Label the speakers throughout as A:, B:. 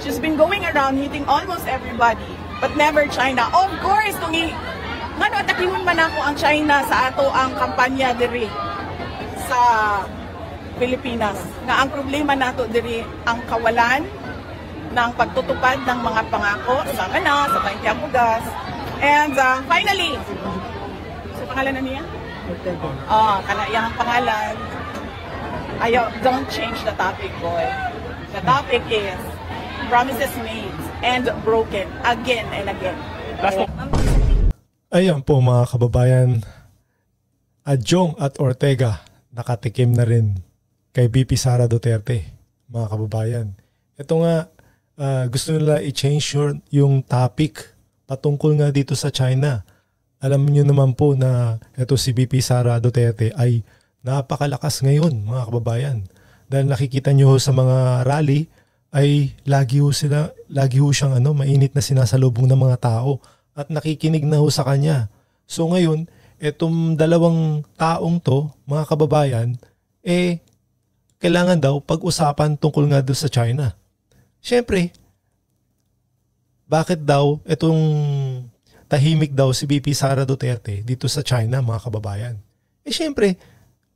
A: She's been going around hitting almost everybody, but never China. Of course, ngano atakihon man ako ang China sa ato ang kampanya diri sa Pilipinas. Nga ang problema nato diri ang kawalan ng pagtutupad ng mga pangako sa kana sa Santiago Gas. And finally, sa pangalan na niya? Kana iyang pangalan. Ayaw, don't change the topic, boy. The topic is promises made and broken again and again.
B: Ayan po mga kababayan, Adjong at Ortega nakatikim na rin kay VP Sara Duterte, mga kababayan. Ito nga, gusto nila i-change yung topic patungkol nga dito sa China. Alam niyo naman po na ito si VP Sara Duterte ay napakalakas ngayon, mga kababayan. Dahil nakikita nyo sa mga rally ay lagi ho siyang mainit na sinasalubong ng mga tao at nakikinig na ho sa kanya. So ngayon, etong dalawang taong to, mga kababayan, kailangan daw pag-usapan tungkol nga doon sa China. Siyempre, bakit daw itong tahimik daw si VP Sara Duterte dito sa China, mga kababayan? Siyempre,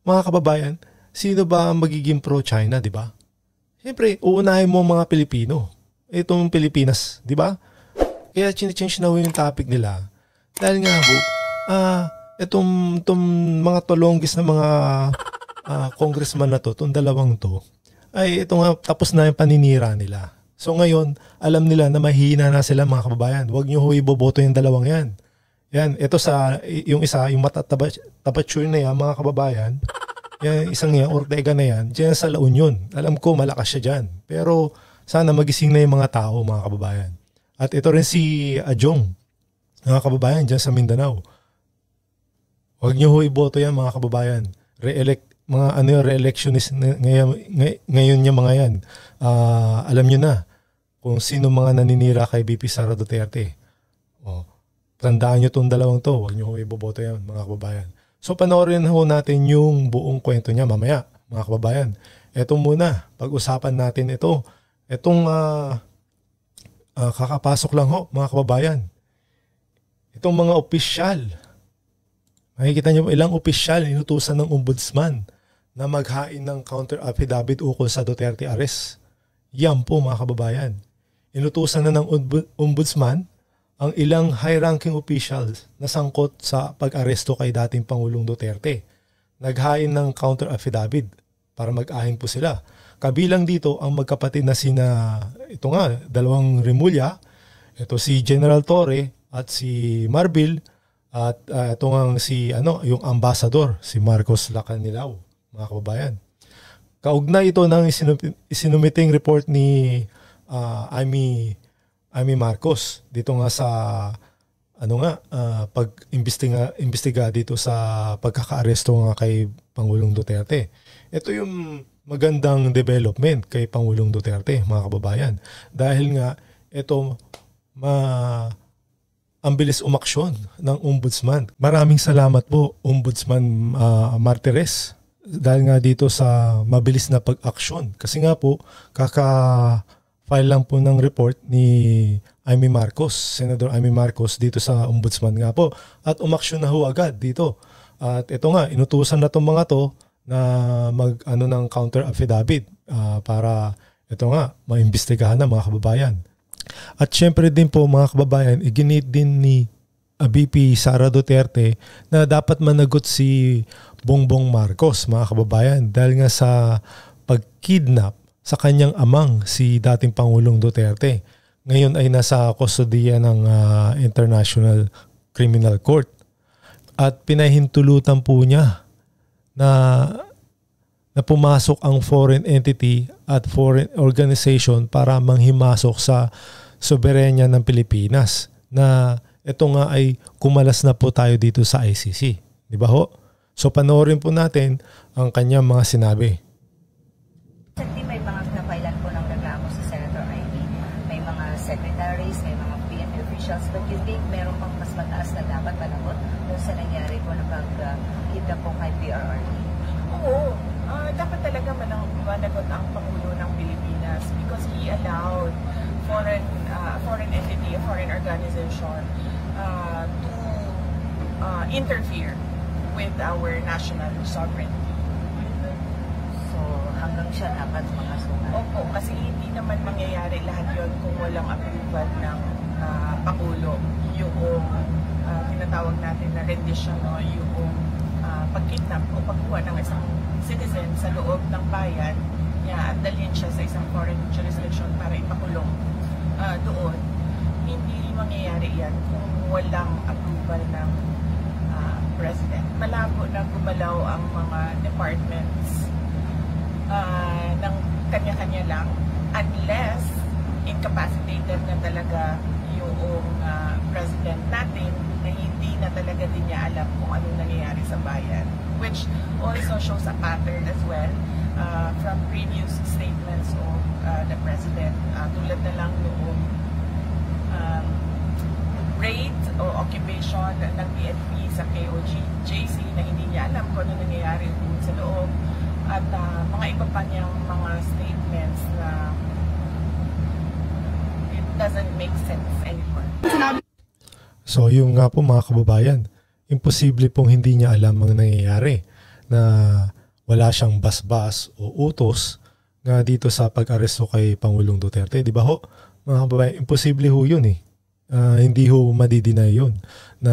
B: mga kababayan, sino ba magiging pro-China, di ba? Siyempre, uunahin mo mga Pilipino. Itong Pilipinas, di ba? Kaya change na yung topic nila. Dahil nga po, itong mga tolonggis na mga congressman na to, itong dalawang to, ay ito nga tapos na yung paninira nila. So ngayon, alam nila na mahihina na sila, mga kababayan. Huwag nyo ho iboboto yung dalawang yan. Yan, ito yung isa, yung matatabatsure na yan, mga kababayan. Yan, isang yan, Ortega na yan, dyan sa La Union. Alam ko, malakas siya dyan. Pero sana magising na yung mga tao, mga kababayan. At ito rin si Adjong, mga kababayan, dyan sa Mindanao. Huwag nyo ho iboto yan, mga kababayan. Re-electionist ngayon yung mga yan. Alam nyo na kung sino mga naninira kay VP Sara Duterte. Tandaan nyo itong dalawang to. Huwag nyo ho iboboto yan, mga kababayan. So panoorin ho natin yung buong kwento niya mamaya, mga kababayan. Ito muna, pag-usapan natin ito. Itong kakapasok lang ho, mga kababayan. Itong mga opisyal, makikita nyo ilang opisyal inutusan ng ombudsman na maghain ng counter affidavit ukol sa Duterte arrest. Yan po, mga kababayan. Inutusan na ng ombudsman ang ilang high-ranking officials na sangkot sa pag-aresto kay dating Pangulong Duterte. Naghain ng counter affidavit para mag-ahin po sila. Kabilang dito ang magkapatid na ito nga, dalawang Remulla, ito si General Torre at si Marbil, at ito nga yung ambassador, si Marcos Lacanilao, mga kababayan. Kaugnay ito ng isinumiting report ni Amy Marcos dito nga sa pag-imbestiga dito sa pagkakaaresto nga kay Pangulong Duterte. Ito yung magandang development kay Pangulong Duterte, mga kababayan. Dahil nga ito ang bilis umaksyon ng ombudsman. Maraming salamat po, Ombudsman Martires, dahil nga dito sa mabilis na pag-aksyon. Kasi nga po, file lang po ng report ni Amy Marcos, Senador Amy Marcos dito sa ombudsman nga po. At umaksyon na ho agad dito. At ito nga, inutusan na itong mga to na ng counter affidavit para ito nga, maimbestigahan na, mga kababayan. At syempre din po, mga kababayan, iginit din ni VP Sara Duterte na dapat managot si Bongbong Marcos, mga kababayan, dahil nga sa pagkidnap sa kanyang amang si dating Pangulong Duterte. Ngayon ay nasa kustodiya ng International Criminal Court. At pinahintulutan po niya na pumasok ang foreign entity at foreign organization para manghimasok sa soberenya ng Pilipinas. Na ito nga ay kumalas na po tayo dito sa ICC. Di ba ho? So panoorin po natin ang kanyang mga sinabi.
C: May mga kapailan po ng reklamo si Senator Amy. May mga secretaries, may mga PNP officials. But you think meron pang mas mataas na dapat managot kung sa nangyari po na pag-hita po kay PRRD?
A: Oo. Dapat talaga managot ang Pangulo ng Pilipinas because he allowed foreign entity, a foreign organization to interfere with our national sovereignty.
C: So, hanggang siya dapat makasuhan.
A: Opo, kasi hindi naman mangyayari lahat yon kung walang approval ng Pangulo. Yung tinatawag natin na rendition, no? Yung pagkidnap o pagkuha ng isang citizen sa loob ng bayan, at dalhin siya sa isang foreign jurisdiction para ipakulong doon. Hindi mangyayari yan kung walang approval ng President. Malabo na gumalaw ang mga departments ng kanya-kanya lang unless incapacitated na talaga yung President natin na hindi na talaga din niya alam kung anong nangyayari sa bayan, which also shows a pattern as well from previous statements of the President, tulad na lang noong raid o occupation ng PNP sa KOJC na hindi niya alam kung ano nangyayari sa loob, at mga iba pa niyang mga statements na it doesn't make sense anymore.
B: So yung nga po mga kababayan, imposible pong hindi niya alam ang nangyayari, na wala siyang basbas o utos nga dito sa pag-aresto kay Pangulong Duterte. Di ba ho, mga kababayan, imposible ho yun eh. Hindi ho madidinay yun na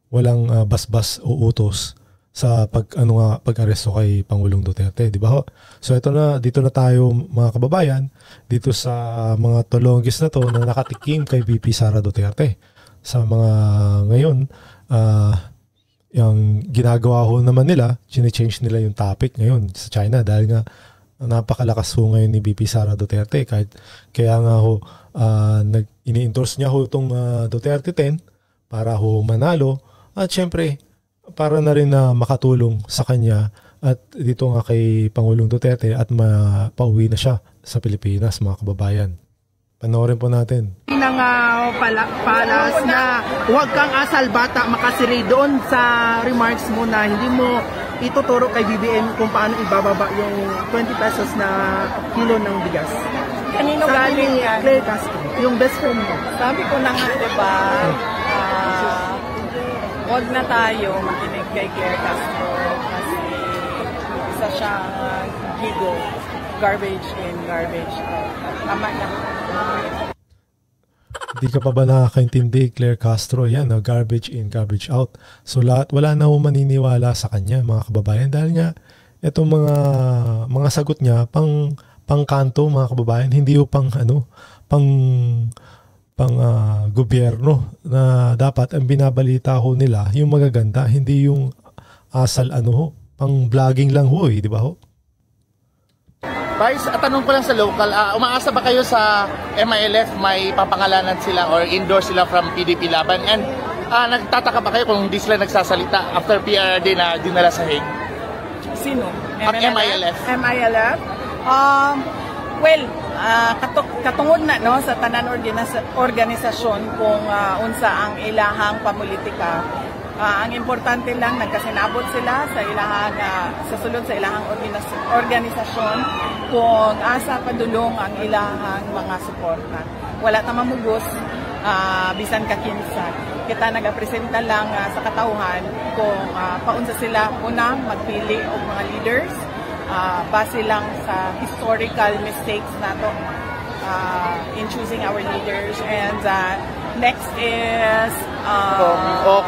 B: walang basbas o utos sa pag-aresto kay Pangulong Duterte, di ba ho? So dito na tayo mga kababayan, dito sa mga tolonggis na to na nakatikim kay VP Sara Duterte. Sa mga ngayon, yung ginagawa ho naman nila, change nila yung topic ngayon sa China dahil nga napakalakas ho ngayon ni VP Sara Duterte. Kaya nga ho, ini-endorse niya ho itong Duterte 10 para ho manalo, at syempre para na rin na makatulong sa kanya at dito nga kay Pangulong Duterte at mapauwi na siya sa Pilipinas, mga kababayan. Panoorin po natin.
D: Palas na huwag kang asal bata makasiri doon sa remarks mo na hindi mo ituturo kay BBM kung paano ibababa yung 20 pesos na kilo ng bigas.
A: Kanino galing yan?
D: Claire Castro, yung best friend mo.
A: Sabi ko na nga, diba, huwag na tayo makinig kay Claire Castro kasi isa siyang gigo, garbage in, garbage out. Tama na.
B: Di ka pa ba nakakaintindi, Claire Castro? Yan, garbage in, garbage out. So wala na ho maniniwala sa kanya, mga kababayan, dahil nga itong mga sagot niya pangkanto, mga kababayan, hindi ho pang gobyerno, na dapat ang binabalita ho nila yung magaganda, hindi yung asal pang vlogging lang ho, di ba ho?
E: Vice, tanong ko lang sa local, umaasa ba kayo sa MILF may papangalanan sila or endorse sila from PDP Laban? And nagtataka ba kayo kung hindi sila nagsasalita after PRD na dinala sa Hague?
A: Sino?
E: MILF?
A: MILF? Well, katungod na no sa tanan organisasyon kung unsa ang ilahang pamulitika. Ang importante lang nagkasinabot sila sa ilahang sa sulod sa ilahang organisasyon kung asa padulong ang ilahang mga suporta. Wala ta mamugos bisan ka kinsa. Kita nagapresenta lang sa katauhan kung paunsa sila una magpili og mga leaders base lang sa historical mistakes nato in choosing our leaders, and next is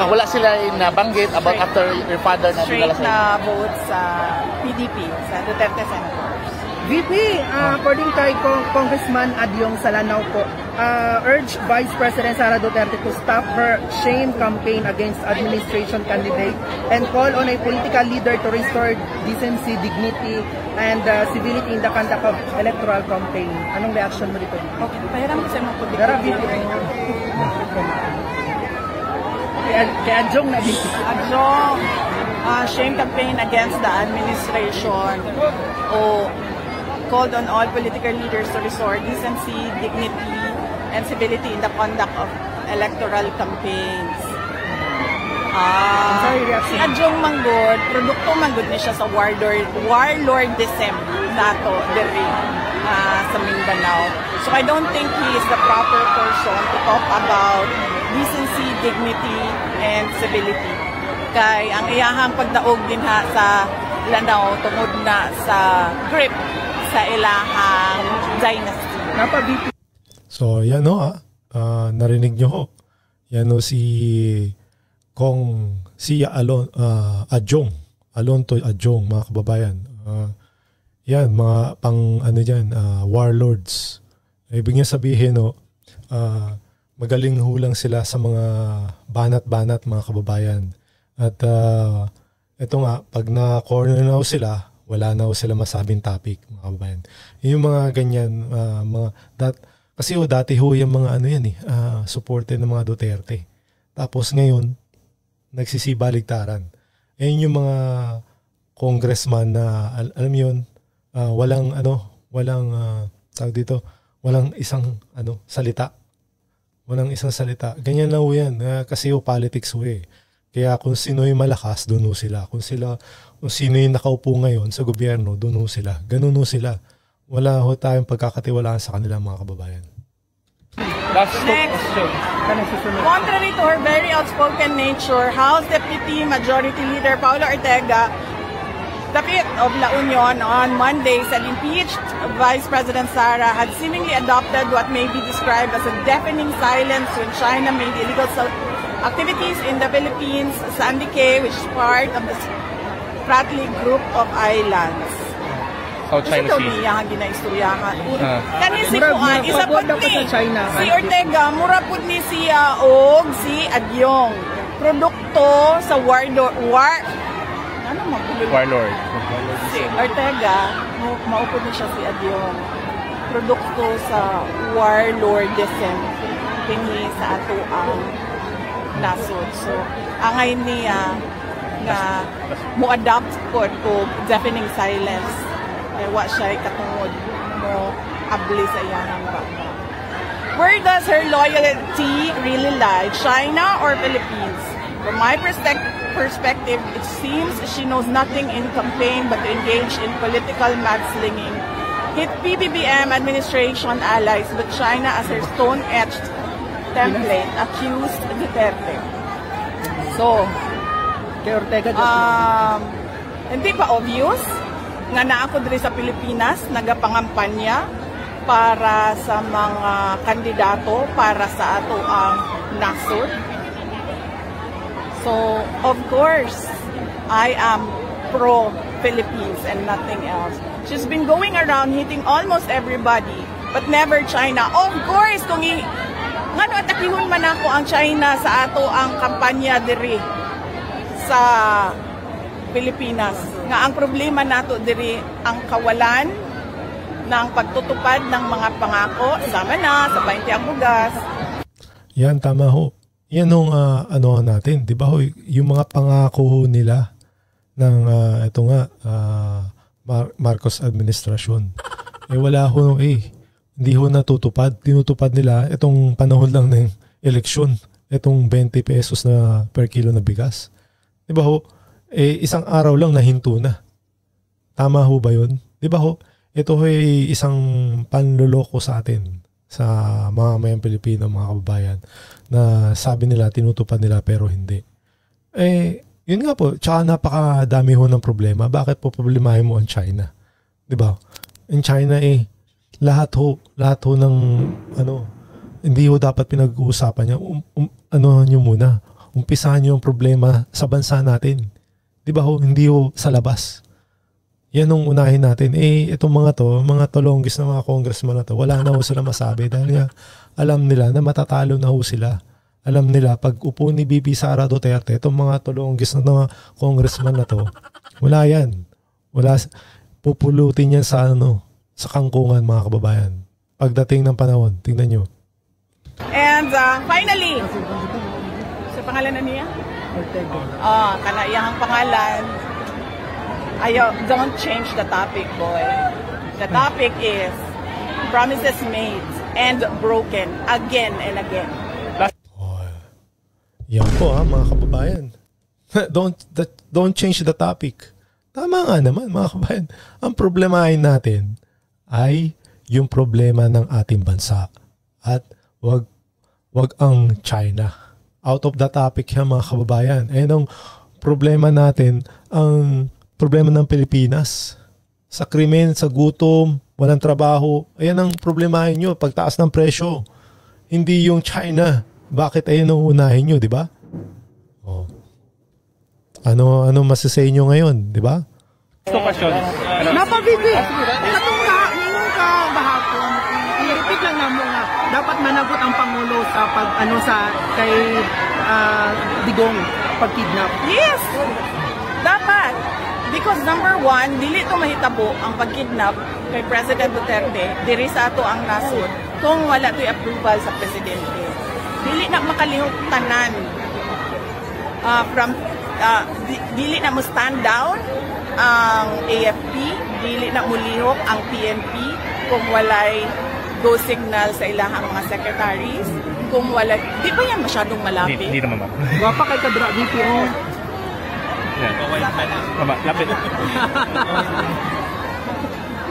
E: wala sila nabanggit about after your father na
A: straight na vote sa PDP, sa Duterte Senators.
D: VP, according kay Congressman Adyong Salanao po, urge Vice President Sara Duterte to stop her shame campaign against administration candidate and call on a political leader to restore decency, dignity, and civility in the conduct of electoral campaign. Anong reaction mo dito?
A: Okay, pahiram ko sa mga public.
D: Kay Adyong na dito.
A: Adyong, shame campaign against the administration. Called on all political leaders to restore decency, dignity, and civility in the conduct of electoral campaigns. Si Adyong Manggod, produkto manggod niya siya sa warlordism nato diri sa Mindanao. So I don't think he is the proper person to talk about decency, dignity, and civility. Kay ang iyahang pagdaog din ha sa Lanao tungod na sa grip sa ilahang dynasty.
B: So yan o narinig nyo ho. Yan o si Kong Sia Adjong. Alonto Adjong, mga kababayan. Yan, mga pang ano dyan, warlords. Ibig niya sabihin magaling hulang sila sa mga banat-banat, mga kababayan. At ito nga, pag na-corner na sila, wala na sila masabing topic, mga kababayan. Yung mga ganyan, kasi dati yung mga ano yan supported ng mga Duterte. Tapos ngayon, nagsisibaligtaran. Ayun yung mga congressman na, alam yun, walang tawag dito, walang isang salita. Walang isang salita. Ganyan na yan. Kasi politics Kaya kung sino yung malakas, doon sila. Kung sino yung nakaupo ngayon sa gobyerno, doon sila. Ganun sila. Wala tayong pagkakatiwalaan sa kanila, mga kababayan.
A: Next, contrary to her very outspoken nature, House Deputy Majority Leader Paula Ortega, the 5th of La Union on Monday said impeached Vice President Sara had seemingly adopted what may be described as a deafening silence when China made illegal activities in the Philippines, Sandy Cay, which is part of the Spratly Group of Islands.
F: South China Sea.
A: Ito niya ginaistoryahan. Kani si Kuan, isa po ni si Ortega, mura po ni siya o si Adyong. Produkto sa warlord. Si Ortega, maupod na siya si Adyong. Produkto sa warlordism. Kini sa ato ang nasod. So, angay niya na mo-adapt po deafening silence. Wa siya katungod mo abli sa iyang bangka. Where does her loyalty really lie? China or Philippines? From my perspective, it seems she knows nothing in campaign but to engage in political mudslinging, hit PBBM administration allies, but China as her stone-etched template accused Duterte. So, hindi pa obvious nga naako diri sa Pilipinas nagapangampanya para sa mga kandidato para sa ato ang nasod. So, of course, I am pro-Philippines and nothing else. She's been going around hitting almost everybody, but never China. Of course, kung ngano atakihon man ako ang China sa ato ang kampanya diri sa Pilipinas. Nga ang problema nato diri ang kawalan ng pagtutupad ng mga pangako sama na sa 20 ang bugas.
B: Yan, tama ho. Yan yung natin, di ba ho, yung mga pangako nila ng Marcos administrasyon. Wala ho, hindi ho natutupad. Tinutupad nila itong panahon lang ng eleksyon, itong 20 pesos na per kilo na bigas. Di ba ho? Isang araw lang nahinto na. Tama ho ba yun? Di ba ho? Ito ho isang panloloko sa atin, sa mga mayang Pilipino, mga kababayan, na sabi nila, tinutupad nila pero hindi. Yun nga po, tsaka napakadami ho ng problema. Bakit po problemahin mo ang China? Di ba? In China lahat ho ng hindi ho dapat pinag-uusapan niya. Nyo muna. Umpisahan nyo ang problema sa bansa natin. Di ba ho, hindi ho sa labas. Yan ang unahin natin. Itong mga tolonggis na mga congressman na to, wala na ho sila masabi dahil nga alam nila na matatalo na ho sila. Alam nila, pag upo ni BP Sara Duterte, itong mga tolonggis na mga congressman na to, wala yan. Wala, pupulutin yan sa kangkungan, mga kababayan. Pagdating ng panahon, tingnan nyo.
A: And finally, sa pangalan na niya? Kana iyang pangalan. Don't change the topic, boy. The topic is promises made and broken again and again.
B: Yan po mga kababayan. Don't change the topic. Tama nga naman, mga kababayan. Ang problemahin natin ay yung problema ng ating bansa. At wag ang China. Out of the topic yan mga kababayan. Ang problema natin, ang problema ng Pilipinas. Sa krimen, sa gutom, walang trabaho. Ayan ang problemahin nyo, pagtaas ng presyo. Hindi yung China. Bakit ayan ang unahin nyo, di ba? Oh. Ano masasay nyo ngayon, di ba?
D: Napabibig. Katong ngayon ka bahapon, i-repeat lang namo nga dapat managot ang Pangulo sa kay Digong pagkidnap.
A: Yes! Dapat. Because number one, dili to mahitabo ang pagkidnap kay President Duterte, diri sa ato ang nasod, kung wala to'y approval sa Presidente. Dili na makalihok tanan dili na mo stand down ang AFP, dili na mulihok ang PNP kung walay go signal sa ilahang mga secretaries, kung walay, di ba yan masyadong malapit?
F: Hindi naman, ma'am.
D: Wapa kay Kadra VPO.
F: Mama, lapit.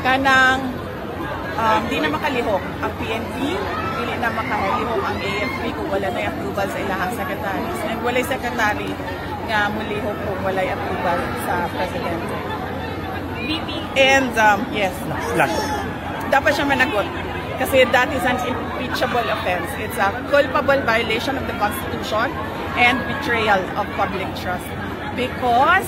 A: Kanang di na makalihok ang PNP, dili na makalihok ang AFP kung wala na approval sa ilahang secretaries. And walay secretary nga mulihok kung walay approval sa Presidente. And yes,
F: Last.
A: dapat siya managot. Kasi that is an impeachable offense. It's a culpable violation of the Constitution and betrayal of public trust. Because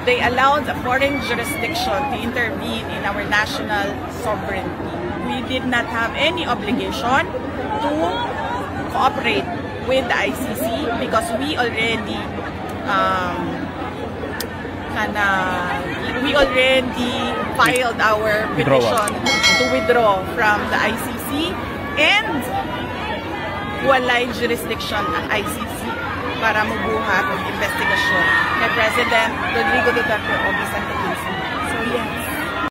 A: they allowed a foreign jurisdiction to intervene in our national sovereignty. We did not have any obligation to cooperate with the ICC because we already filed our petition to withdraw from the ICC, and walay jurisdiction ang ICC para mabuhat ang investigasyon kay President Rodrigo Duterte o Vicente Quezon. So yes.